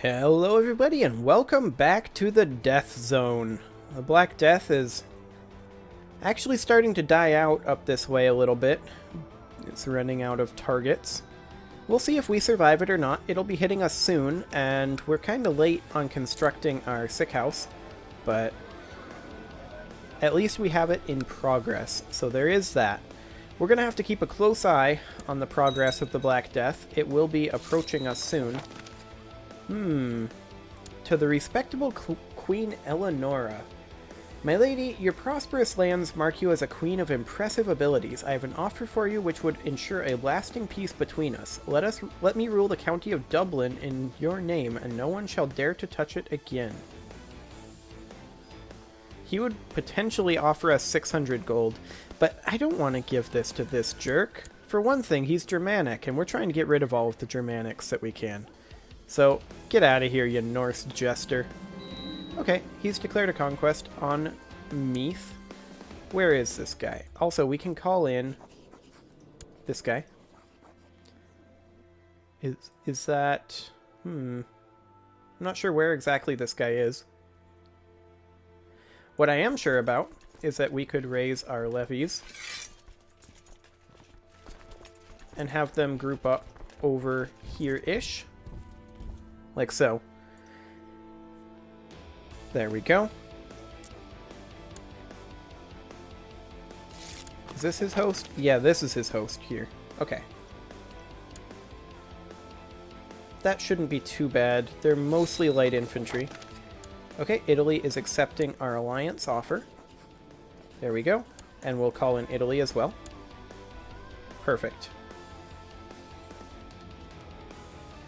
Hello everybody and welcome back to the Death Zone. The Black Death is actually starting to die out up this way a little bit. It's running out of targets. We'll see if we survive it or not. It'll be hitting us soon, and we're kind of late on constructing our sick house, but at least we have it in progress, so there is that. We're going to have to keep a close eye on the progress of the Black Death. It will be approaching us soon. To the respectable Queen Eleonora. My lady, your prosperous lands mark you as a queen of impressive abilities. I have an offer for you which would ensure a lasting peace between us. Let me rule the county of Dublin in your name, and no one shall dare to touch it again. He would potentially offer us 600 gold, but I don't want to give this to this jerk. For one thing, he's Germanic, and we're trying to get rid of all of the Germanics that we can. So, get out of here, you Norse jester. Okay, he's declared a conquest on Meath. Where is this guy? Also, we can call in this guy. Is that... I'm not sure where exactly this guy is. What I am sure about is that we could raise our levies and have them group up over here-ish. Like so. There we go. Is this his host? Yeah, this is his host here. Okay. That shouldn't be too bad. They're mostly light infantry. Okay, Italy is accepting our alliance offer. There we go. And we'll call in Italy as well. Perfect.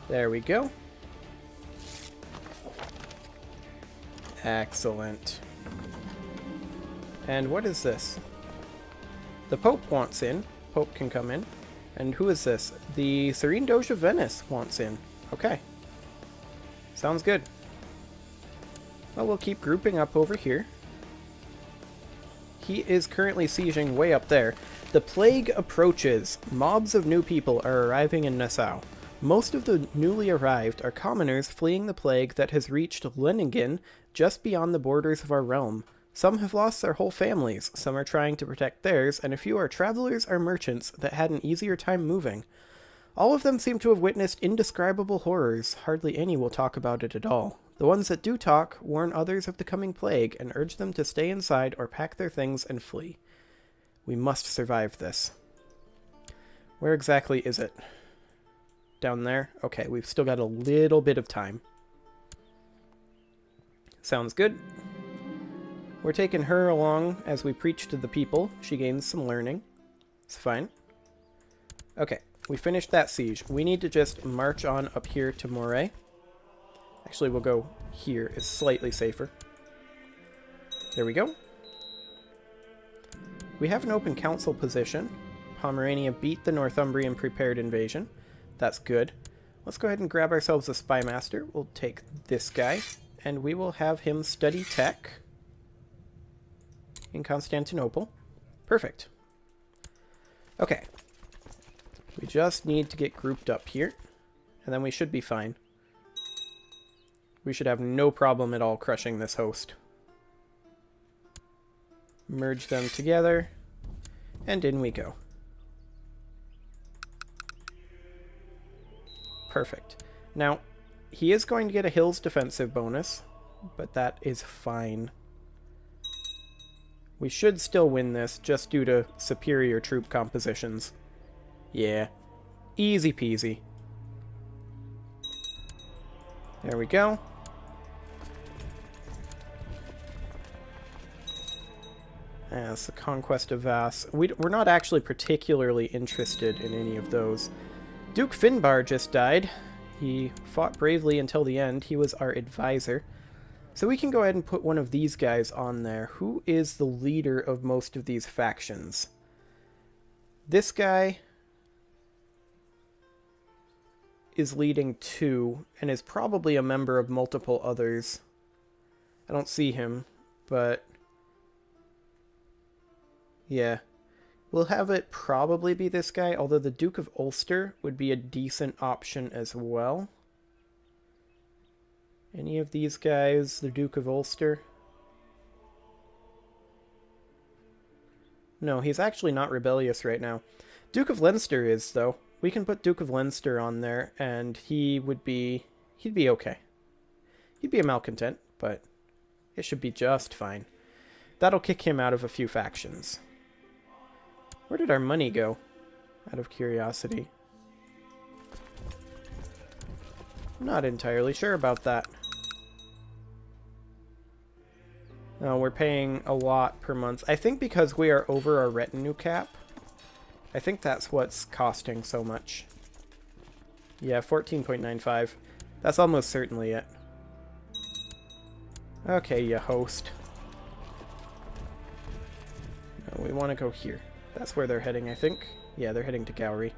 There we go. Excellent. And what is this? The Pope wants in. Pope can come in. And who is this? The Serene Doge of Venice wants in. Okay. Sounds good. Well, we'll keep grouping up over here. He is currently sieging way up there. The plague approaches. Mobs of new people are arriving in Nassau. Most of the newly arrived are commoners fleeing the plague that has reached Leningen, just beyond the borders of our realm. Some have lost their whole families, some are trying to protect theirs, and a few are travelers or merchants that had an easier time moving. All of them seem to have witnessed indescribable horrors. Hardly any will talk about it at all. The ones that do talk warn others of the coming plague and urge them to stay inside or pack their things and flee. We must survive this. Where exactly is it? Down there? Okay, we've still got a little bit of time. Sounds good. We're taking her along as we preach to the people. She gains some learning. It's fine. Okay, we finished that siege. We need to just march on up here to Moray. Actually, we'll go here. It's slightly safer. There we go. We have an open council position. Pomerania beat the Northumbrian prepared invasion. That's good. Let's go ahead and grab ourselves a spy master. We'll take this guy, and we will have him study tech in Constantinople. Perfect. Okay. We just need to get grouped up here, and then we should be fine. We should have no problem at all crushing this host. Merge them together, and in we go. Perfect. Now, he is going to get a Hills defensive bonus, but that is fine. We should still win this, just due to superior troop compositions. Yeah. Easy peasy. There we go. That's the Conquest of Vass. We're not actually particularly interested in any of those. Duke Finbar just died. He fought bravely until the end. He was our advisor. So we can go ahead and put one of these guys on there. Who is the leader of most of these factions? This guy is leading two and is probably a member of multiple others. I don't see him, but yeah. We'll have it probably be this guy, although the Duke of Ulster would be a decent option as well. Any of these guys, the Duke of Ulster? No, he's actually not rebellious right now. Duke of Leinster is, though. We can put Duke of Leinster on there, and he'd be okay. He'd be a malcontent, but it should be just fine. That'll kick him out of a few factions. Where did our money go? Out of curiosity. I'm not entirely sure about that. No, we're paying a lot per month. I think because we are over our retinue cap. I think that's what's costing so much. Yeah, 14.95. That's almost certainly it. Okay, you host. No, we want to go here. That's where they're heading, I think. Yeah, they're heading to Gowrie.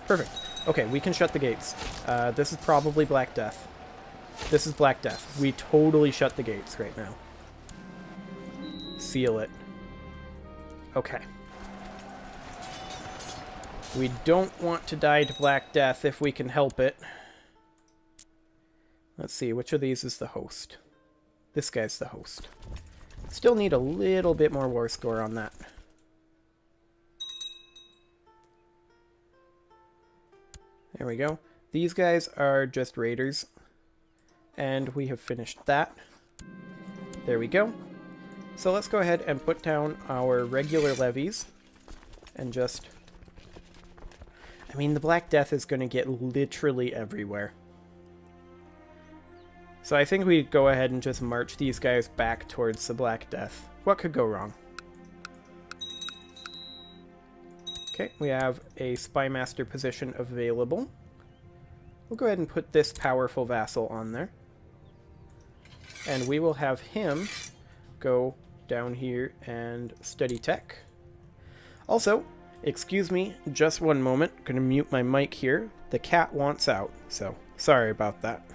Perfect. Okay, we can shut the gates. This is probably Black Death. This is Black Death. We totally shut the gates right now. Seal it. Okay. We don't want to die to Black Death if we can help it. Let's see, which of these is the host? This guy's the host. Still need a little bit more war score on that. There we go. These guys are just raiders. And we have finished that. There we go. So let's go ahead and put down our regular levies. And just... I mean, the Black Death is going to get literally everywhere. So I think we go ahead and just march these guys back towards the Black Death. What could go wrong? Okay, we have a Spymaster position available. We'll go ahead and put this powerful vassal on there. And we will have him go down here and study tech. Also, excuse me just one moment. I'm gonna mute my mic here. The cat wants out, so sorry about that.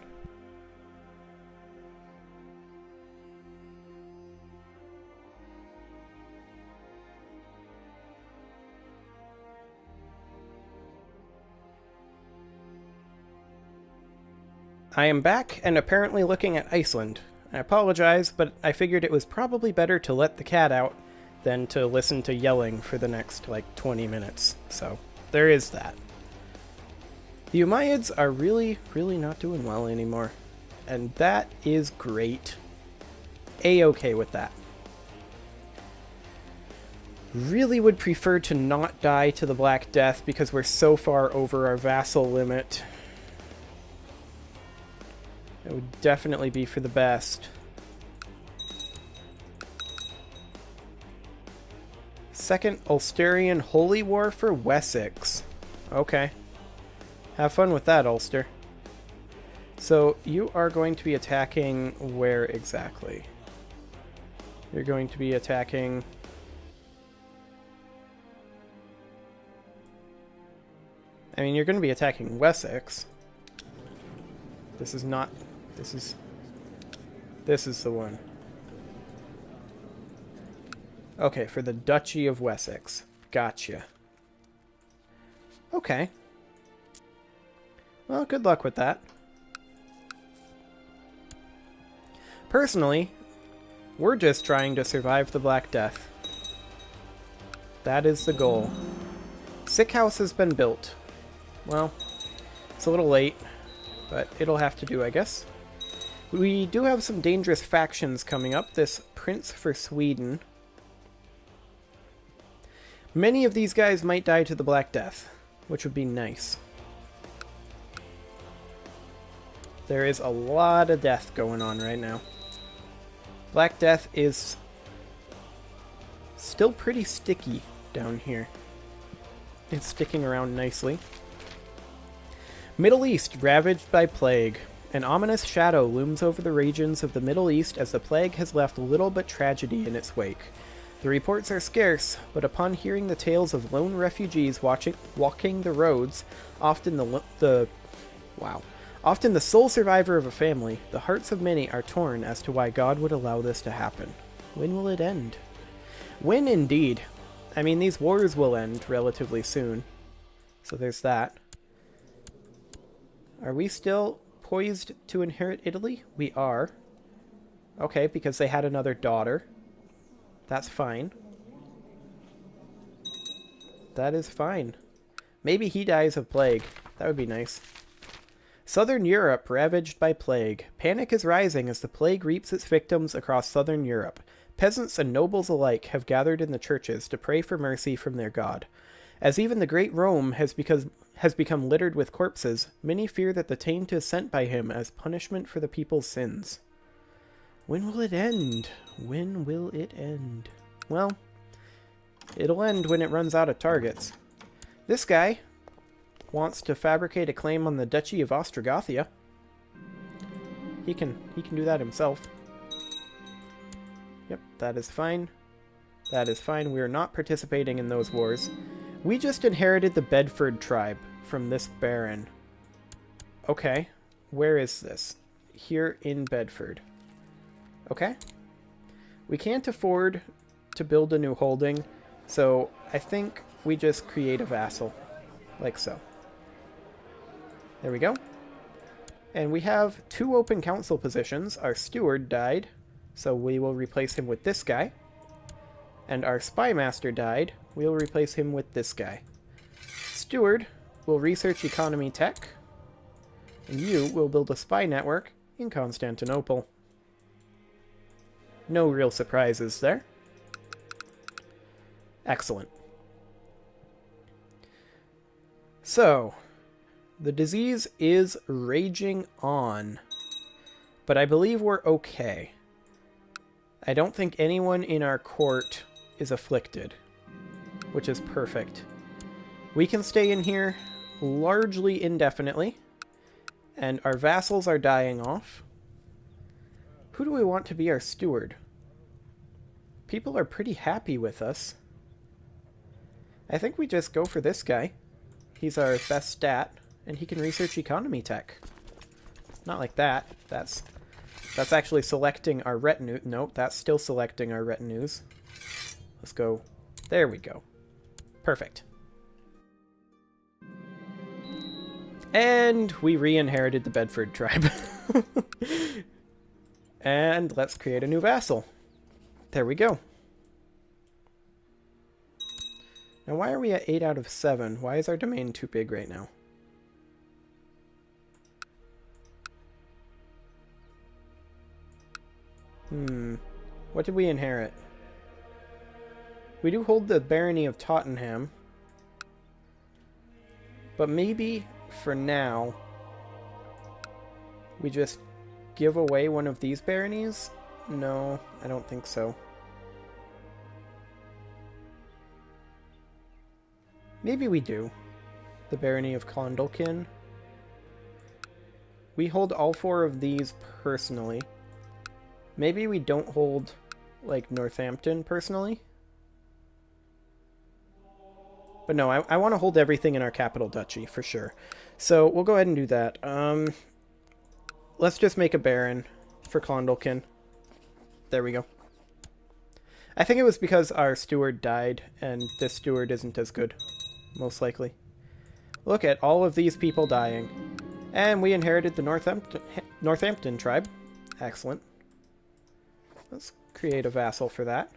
I am back and apparently looking at Iceland. I apologize, but I figured it was probably better to let the cat out than to listen to yelling for the next, like, 20 minutes. So, there is that. The Umayyads are really, really not doing well anymore. And that is great. A-okay with that. Really would prefer to not die to the Black Death because we're so far over our vassal limit. It would definitely be for the best. Second Ulsterian Holy War for Wessex. Okay. Have fun with that, Ulster. So, you are going to be attacking where exactly? You're going to be attacking... I mean, you're going to be attacking Wessex. This is not... This is the one. Okay, for the Duchy of Wessex. Gotcha. Okay. Well, good luck with that. Personally, we're just trying to survive the Black Death. That is the goal. Sick House has been built. Well, it's a little late, but it'll have to do, I guess. We do have some dangerous factions coming up. This Prince for Sweden. Many of these guys might die to the Black Death, which would be nice. There is a lot of death going on right now. Black Death is still pretty sticky down here. It's sticking around nicely. Middle East ravaged by plague. An ominous shadow looms over the regions of the Middle East as the plague has left little but tragedy in its wake. The reports are scarce, but upon hearing the tales of lone refugees walking the roads, often the sole survivor of a family, the hearts of many are torn as to why God would allow this to happen. When will it end? When indeed. I mean, these wars will end relatively soon. So there's that. Are we still poised to inherit Italy? We are. Okay, because they had another daughter. That's fine. That is fine. Maybe he dies of plague. That would be nice. Southern Europe ravaged by plague. Panic is rising as the plague reaps its victims across southern Europe. Peasants and nobles alike have gathered in the churches to pray for mercy from their god. As even the great Rome has become littered with corpses, many fear that the taint is sent by him as punishment for the people's sins. When will it end? When will it end? Well, it'll end when it runs out of targets. This guy wants to fabricate a claim on the Duchy of Ostrogothia. He can do that himself. Yep, that is fine. That is fine. We are not participating in those wars. We just inherited the Bedford tribe from this baron. Okay, where is this? Here in Bedford. Okay. We can't afford to build a new holding, so I think we just create a vassal. Like so. There we go. And we have 2 open council positions. Our steward died, so we will replace him with this guy. And our spy master died. We'll replace him with this guy. Steward will research economy tech. And you will build a spy network in Constantinople. No real surprises there. Excellent. So, the disease is raging on. But I believe we're okay. I don't think anyone in our court is afflicted, which is perfect. We can stay in here largely indefinitely, and our vassals are dying off. Who do we want to be our steward? People are pretty happy with us. I think we just go for this guy. He's our best stat, and he can research economy tech. Not like that. That's actually selecting our retinue. Nope, that's still selecting our retinues. Let's go. There we go. Perfect. And we re-inherited the Bedford tribe. And let's create a new vassal. There we go. Now why are we at 8 out of 7? Why is our domain too big right now? What did we inherit? We do hold the barony of Tottenham. But maybe, for now, we just give away one of these baronies? No, I don't think so. Maybe we do. The barony of Condalkin. We hold all 4 of these personally. Maybe we don't hold, like, Northampton personally. But no, I want to hold everything in our capital duchy, for sure. So, we'll go ahead and do that. Let's just make a baron for Condalkin. There we go. I think it was because our steward died, and this steward isn't as good. Most likely. Look at all of these people dying. And we inherited the Northampton tribe. Excellent. Let's create a vassal for that.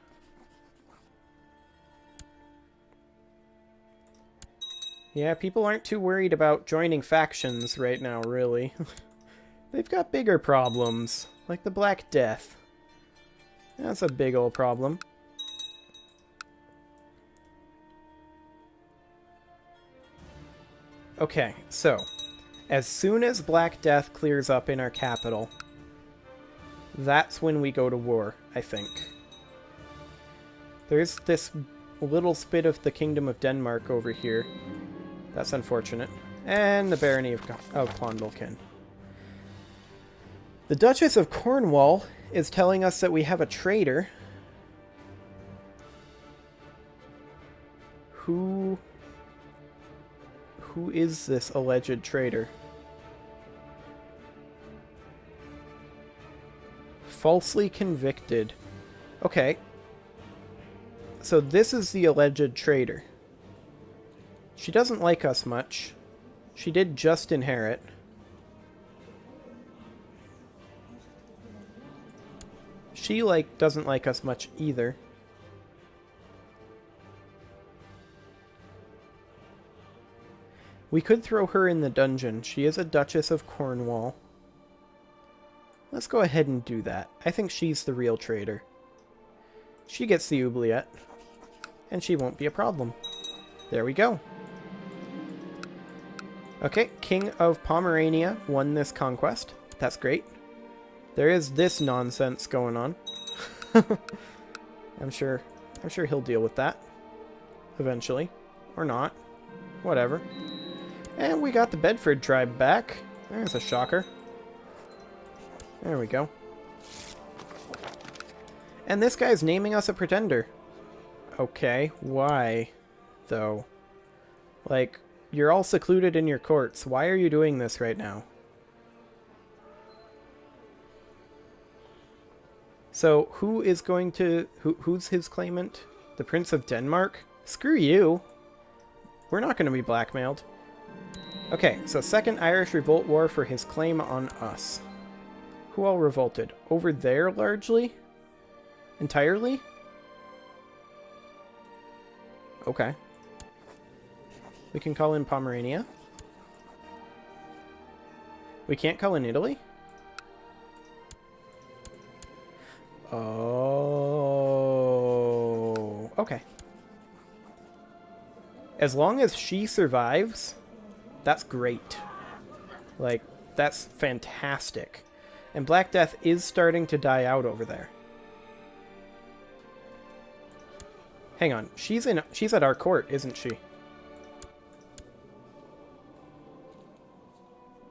Yeah, people aren't too worried about joining factions right now, really. They've got bigger problems, like the Black Death. That's a big old problem. Okay, so, as soon as Black Death clears up in our capital, that's when we go to war, I think. There's this little spit of the Kingdom of Denmark over here. That's unfortunate. And the barony of Condalkin. The Duchess of Cornwall is telling us that we have a traitor. Who is this alleged traitor? Falsely convicted. Okay. So this is the alleged traitor. She doesn't like us much. She did just inherit. She, doesn't like us much either. We could throw her in the dungeon. She is a Duchess of Cornwall. Let's go ahead and do that. I think she's the real traitor. She gets the oubliette, and she won't be a problem. There we go. Okay, King of Pomerania won this conquest. That's great. There is this nonsense going on. I'm sure he'll deal with that eventually, or not. Whatever. And we got the Bedford tribe back. There's a shocker. There we go. And this guy's naming us a pretender. Okay, why, though? Like, you're all secluded in your courts. Why are you doing this right now? So, who is going to... Who's his claimant? The Prince of Denmark? Screw you. We're not going to be blackmailed. Okay, so Second Irish Revolt War for his claim on us. Who all revolted? Over there, largely? Entirely? Okay. We can call in Pomerania. We can't call in Italy? Oh... Okay. As long as she survives, that's great. Like, that's fantastic. And Black Death is starting to die out over there. Hang on, she's at our court, isn't she?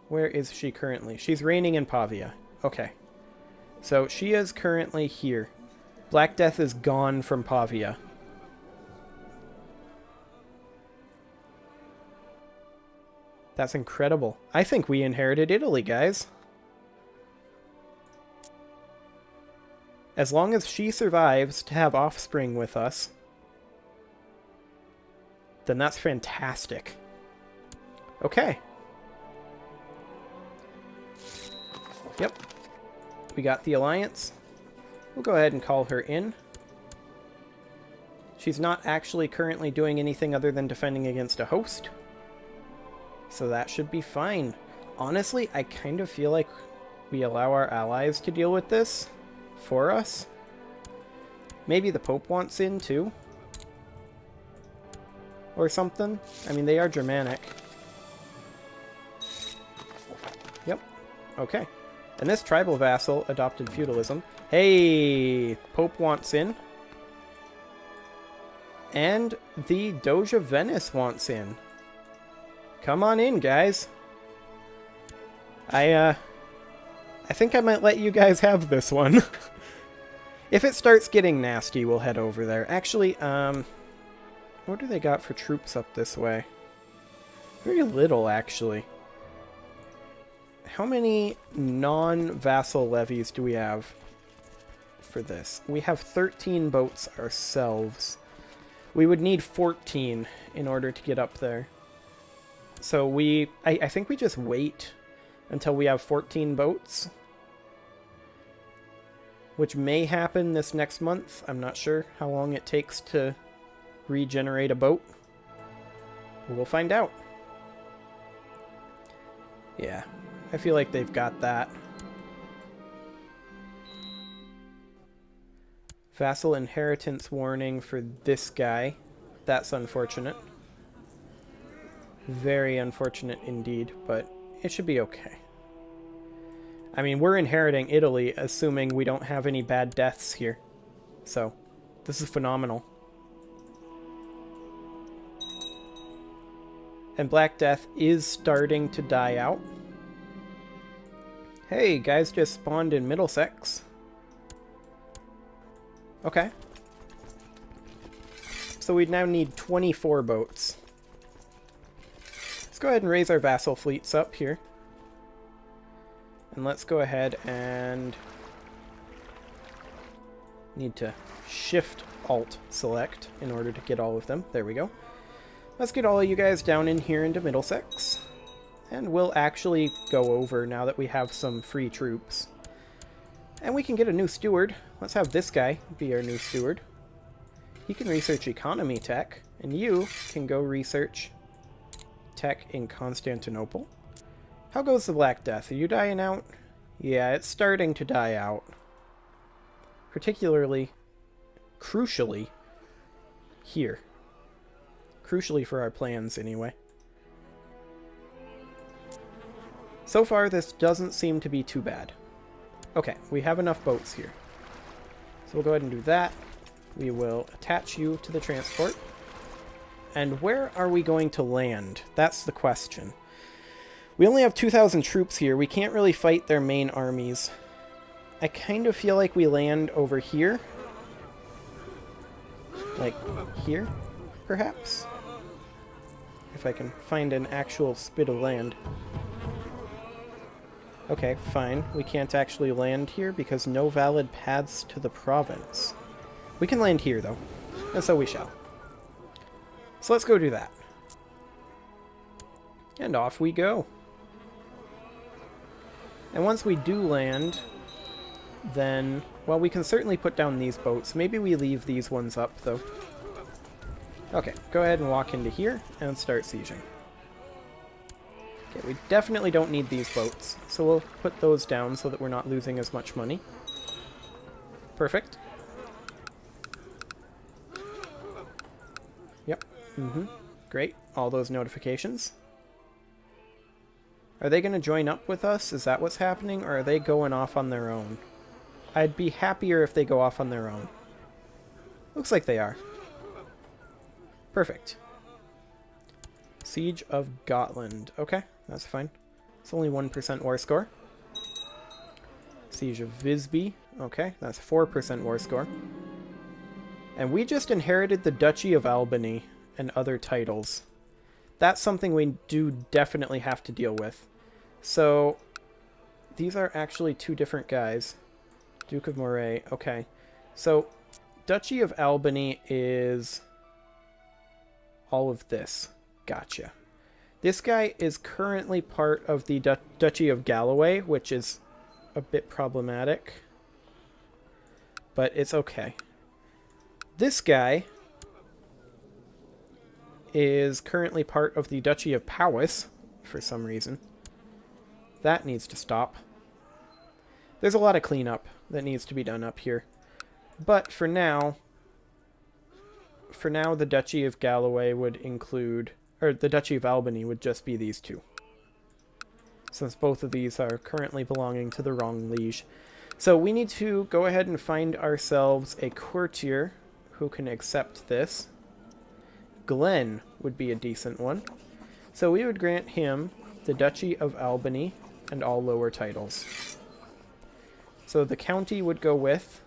Where is she currently? She's reigning in Pavia. Okay. So she is currently here. Black Death is gone from Pavia. That's incredible. I think we inherited Italy, guys. As long as she survives to have offspring with us, then that's fantastic. Okay. Yep. We got the alliance. We'll go ahead and call her in. She's not actually currently doing anything other than defending against a host. So that should be fine. Honestly, I kind of feel like we allow our allies to deal with this for us. Maybe the Pope wants in too. Or something. I mean, they are Germanic. Yep. Okay. And this tribal vassal adopted feudalism. Hey! Pope wants in. And the Doge of Venice wants in. Come on in, guys. I think I might let you guys have this one. If it starts getting nasty, we'll head over there. Actually, what do they got for troops up this way? Very little, actually. How many non-vassal levies do we have for this? We have 13 boats ourselves. We would need 14 in order to get up there. So I think we just wait until we have 14 boats. Which may happen this next month. I'm not sure how long it takes to regenerate a boat. We'll find out. Yeah, I feel like they've got that. Vassal inheritance warning for this guy. That's unfortunate. Very unfortunate indeed, but it should be okay. I mean, we're inheriting Italy, assuming we don't have any bad deaths here. So, this is phenomenal. And Black Death is starting to die out. Hey, guys just spawned in Middlesex. Okay. So we now need 24 boats. Let's go ahead and raise our vassal fleets up here. And let's go ahead and... need to Shift Alt select in order to get all of them. There we go. Let's get all of you guys down in here into And we can get a new steward. Let's have this guy be our new steward. He can research economy tech, and you can go research tech in Constantinople. How goes the Black Death? Are you dying out? Yeah, it's starting to die out. Particularly, crucially, here. Crucially for our plans, anyway. So far, this doesn't seem to be too bad. Okay, we have enough boats here. So we'll go ahead and do that. We will attach you to the transport. And where are we going to land? That's the question. We only have 2,000 troops here. We can't really fight their main armies. I kind of feel like we land over here. Like here, perhaps? If I can find an actual spit of land. Okay, fine. We can't actually land here because no valid paths to the province. We can land here, though. And so we shall. So let's go do that. And off we go. And once we do land, then, well, we can certainly put down these boats. Maybe we leave these ones up, though. Okay, go ahead and walk into here and start sieging. Okay, we definitely don't need these boats, so we'll put those down so that we're not losing as much money. Perfect. Yep. Great. All those notifications. Are they going to join up with us? Is that what's happening? Or are they going off on their own? I'd be happier if they go off on their own. Looks like they are. Perfect. Siege of Gotland. Okay, that's fine. It's only 1% war score. Siege of Visby. Okay, that's 4% war score. And we just inherited the Duchy of Albany and other titles. That's something we do definitely have to deal with. So, these are actually two different guys. Duke of Moray. Okay. So, Duchy of Albany is all of this. Gotcha. This guy is currently part of the Duchy of Galloway, which is a bit problematic. But it's okay. This guy is currently part of the Duchy of Powys, for some reason. That needs to stop. There's a lot of cleanup that needs to be done up here. But for now, the Duchy of Galloway would include, or the Duchy of Albany would just be these two. Since both of these are currently belonging to the wrong liege. So we need to go ahead and find ourselves a courtier who can accept this. Glenn would be a decent one. So we would grant him the Duchy of Albany and all lower titles. So the county would go with,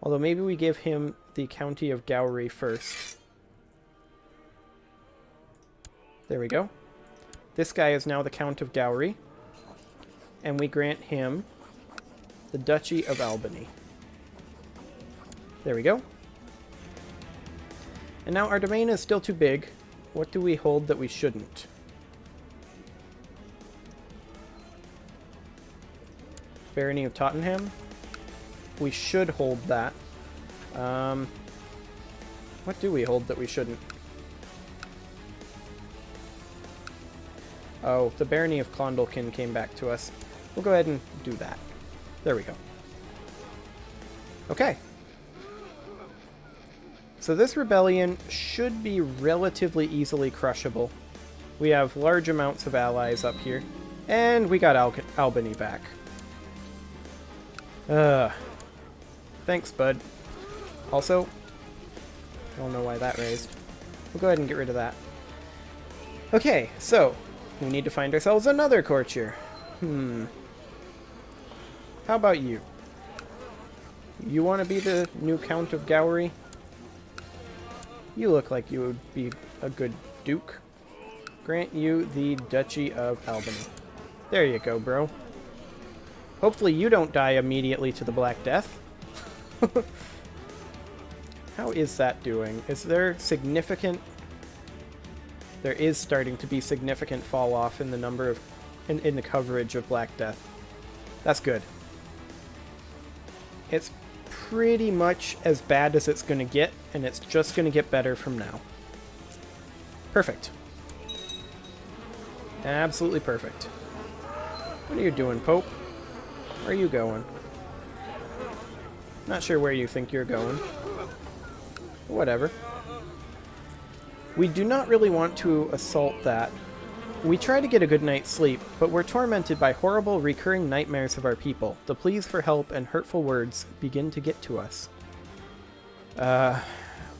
although maybe we give him the County of Gowrie first. There we go. This guy is now the Count of Gowrie. And we grant him the Duchy of Albany. There we go. And now our domain is still too big. What do we hold that we shouldn't? Barony of Tottenham. We should hold that. What do we hold that we shouldn't? Oh, the Barony of Clondalkin came back to us. We'll go ahead and do that. There we go. Okay. So this rebellion should be relatively easily crushable. We have large amounts of allies up here. And we got Albany back. Thanks, bud. Also, I don't know why that raised. We'll go ahead and get rid of that. Okay, so we need to find ourselves another courtier. How about you? You want to be the new Count of Gowrie? You look like you would be a good duke. Grant you the Duchy of Albany. There you go, bro. Hopefully you don't die immediately to the Black Death. How is that doing? Is there significant... There is starting to be significant fall off in the number of... in the coverage of Black Death. That's good. It's pretty much as bad as it's going to get, and it's just going to get better from now. Perfect. Absolutely perfect. What are you doing, Pope? Where are you going? Not sure where you think you're going. Whatever. We do not really want to assault that. We try to get a good night's sleep, but we're tormented by horrible recurring nightmares of our people. The pleas for help and hurtful words begin to get to us.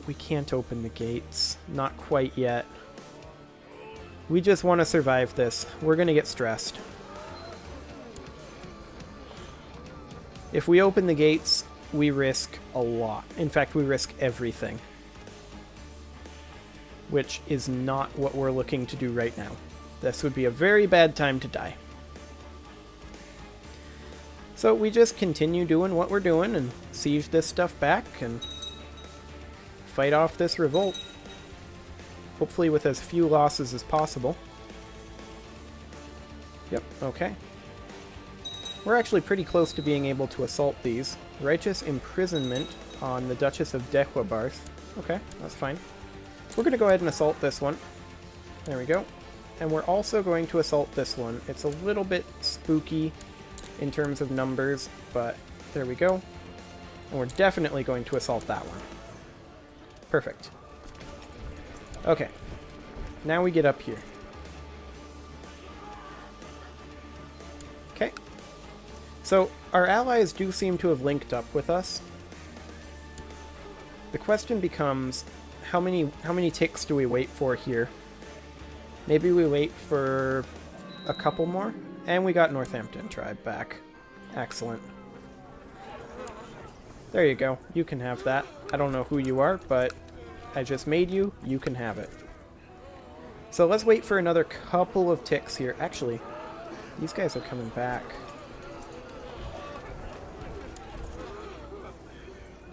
We can't open the gates. Not quite yet. We just want to survive this. We're going to get stressed. If we open the gates, we risk a lot. In fact, we risk everything. Which is not what we're looking to do right now. This would be a very bad time to die. So we just continue doing what we're doing and siege this stuff back and fight off this revolt. Hopefully with as few losses as possible. Yep, okay. We're actually pretty close to being able to assault these. Righteous imprisonment on the Duchess of Dequabarth. Okay, that's fine. We're going to go ahead and assault this one. There we go. And we're also going to assault this one. It's a little bit spooky in terms of numbers, but there we go. And we're definitely going to assault that one. Perfect. Okay. Now we get up here. Okay. So, our allies do seem to have linked up with us. The question becomes, how many ticks do we wait for here? Maybe we wait for a couple more? And we got Northampton tribe back. Excellent. There you go. You can have that. I don't know who you are, but I just made you. You can have it. So let's wait for another couple of ticks here. Actually, these guys are coming back.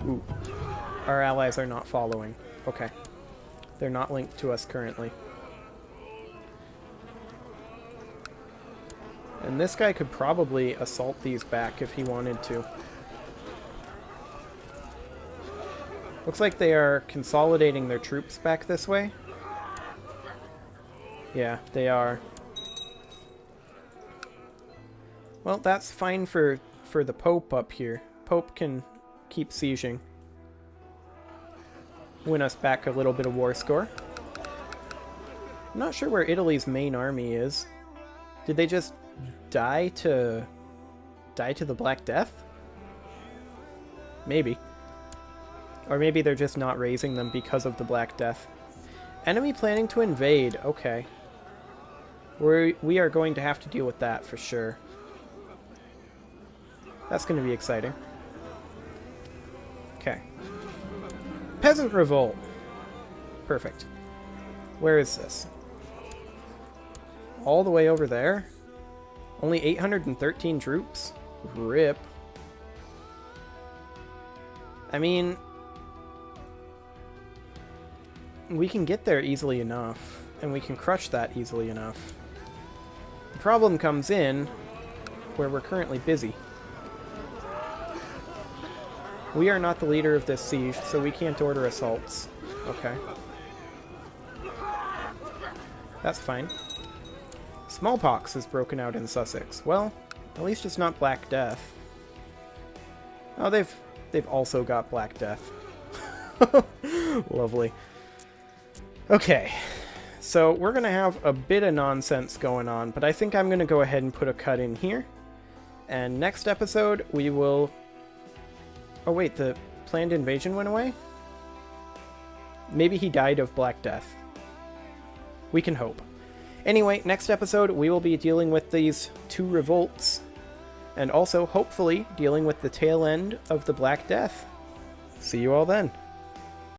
Ooh. Our allies are not following. Okay. They're not linked to us currently. And this guy could probably assault these back if he wanted to. Looks like they are consolidating their troops back this way. Yeah, they are. Well, that's fine for the Pope up here. Pope can keep sieging. Win us back a little bit of war score. I'm not sure where Italy's main army is. Did they just die to the Black Death? Maybe. Or maybe they're just not raising them because of the Black Death. Enemy planning to invade. Okay. We are going to have to deal with that for sure. That's going to be exciting. Okay. Peasant Revolt. Perfect. Where is this? All the way over there? Only 813 troops? RIP. I mean, we can get there easily enough, and we can crush that easily enough. The problem comes in where we're currently busy. We are not the leader of this siege, so we can't order assaults. Okay. That's fine. Smallpox has broken out in Sussex. Well, at least it's not Black Death. Oh, they've also got Black Death. Lovely. Okay. So we're going to have a bit of nonsense going on, but I think I'm going to go ahead and put a cut in here. And next episode, we will... Oh wait, the planned invasion went away? Maybe he died of Black Death. We can hope. Anyway, next episode, we will be dealing with these two revolts, and also, hopefully, dealing with the tail end of the Black Death. See you all then.